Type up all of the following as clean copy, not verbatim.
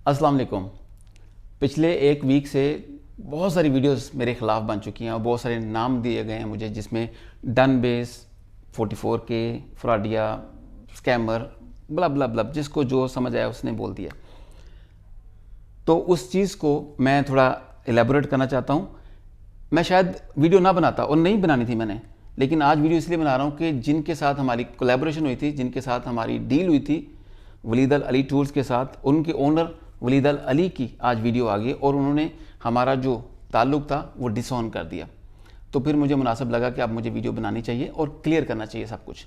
अस्सलाम वालेकुम। पिछले एक वीक से बहुत सारी वीडियोस मेरे ख़िलाफ़ बन चुकी हैं और बहुत सारे नाम दिए गए हैं मुझे, जिसमें डन बेस 44K, फ्रॉडिया, स्कैमर, ब्ला ब्ला ब्ला, जिसको जो समझ आया उसने बोल दिया। तो उस चीज़ को मैं थोड़ा एलेबोरेट करना चाहता हूँ। मैं शायद वीडियो ना बनाता और नहीं बनानी थी मैंने, लेकिन आज वीडियो इसलिए बना रहा हूँ कि जिनके साथ हमारी कोलैबोरेशन हुई थी, जिनके साथ हमारी डील हुई थी वलीद अल अली टूल्स के साथ, उनके ओनर वलीद अल अली की आज वीडियो आ गई और उन्होंने हमारा जो ताल्लुक़ था वो डिसऑन कर दिया। तो फिर मुझे मुनासिब लगा कि अब मुझे वीडियो बनानी चाहिए और क्लियर करना चाहिए सब कुछ।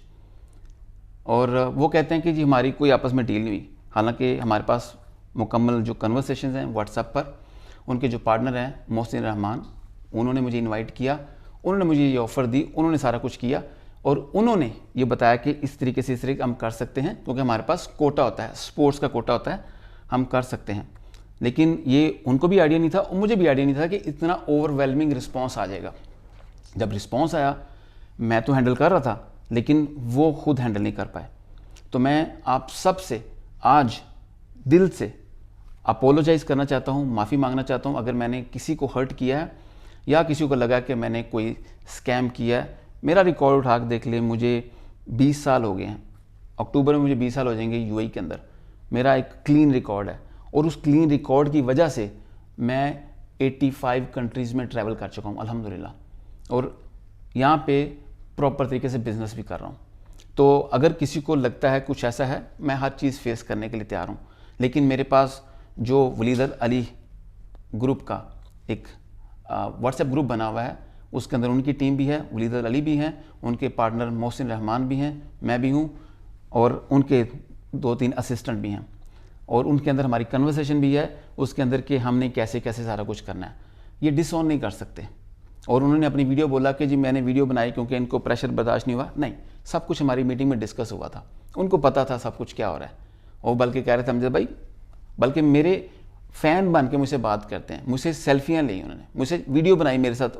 और वो कहते हैं कि जी हमारी कोई आपस में डील नहीं हुई, हालांकि हमारे पास मुकम्मल जो कन्वर्सेशन हैं व्हाट्सएप पर। उनके जो पार्टनर हैं मोहसिन रहमान, उन्होंने मुझे इनवाइट किया, उन्होंने मुझे ये ऑफ़र दी, उन्होंने सारा कुछ किया और उन्होंने ये बताया कि इस तरीके से हम कर सकते हैं, क्योंकि हमारे पास कोटा होता है, स्पोर्ट्स का कोटा होता है, हम कर सकते हैं। लेकिन ये उनको भी आइडिया नहीं था और मुझे भी आइडिया नहीं था कि इतना ओवरवेलमिंग रिस्पॉन्स आ जाएगा। जब रिस्पॉन्स आया मैं तो हैंडल कर रहा था, लेकिन वो खुद हैंडल नहीं कर पाए। तो मैं आप सब से आज दिल से अपोलोजाइज़ करना चाहता हूँ, माफ़ी मांगना चाहता हूँ अगर मैंने किसी को हर्ट किया है या किसी को लगा कि मैंने कोई स्कैम किया है। मेरा रिकॉर्ड उठा के देख ले, मुझे 20 साल हो गए हैं, अक्टूबर में मुझे 20 साल हो जाएंगे यूएई के अंदर। मेरा एक क्लीन रिकॉर्ड है और उस क्लीन रिकॉर्ड की वजह से मैं 85 कंट्रीज़ में ट्रैवल कर चुका हूँ अल्हम्दुलिल्लाह, और यहाँ पे प्रॉपर तरीके से बिज़नेस भी कर रहा हूँ। तो अगर किसी को लगता है कुछ ऐसा है, मैं हर चीज़ फेस करने के लिए तैयार हूँ। लेकिन मेरे पास जो वलीद अल अली ग्रुप का एक व्हाट्सएप ग्रुप बना हुआ है, उसके अंदर उनकी टीम भी है, वलीद अल अली भी हैं, उनके पार्टनर मोहसिन रहमान भी हैं, मैं भी हूँ और उनके 2-3 असिस्टेंट भी हैं, और उनके अंदर हमारी कन्वर्सेशन भी है उसके अंदर कि हमने कैसे कैसे सारा कुछ करना है। ये डिसऑन नहीं कर सकते। और उन्होंने अपनी वीडियो बोला कि जी मैंने वीडियो बनाई क्योंकि इनको प्रेशर बर्दाश्त नहीं हुआ। नहीं, सब कुछ हमारी मीटिंग में डिस्कस हुआ था, उनको पता था सब कुछ क्या हो रहा है। और बल्कि कह रहे थे हमसे भाई, बल्कि मेरे फ़ैन बन के मुझसे बात करते हैं, मुझसे सेल्फियाँ ली उन्होंने, मुझसे वीडियो बनाई मेरे साथ।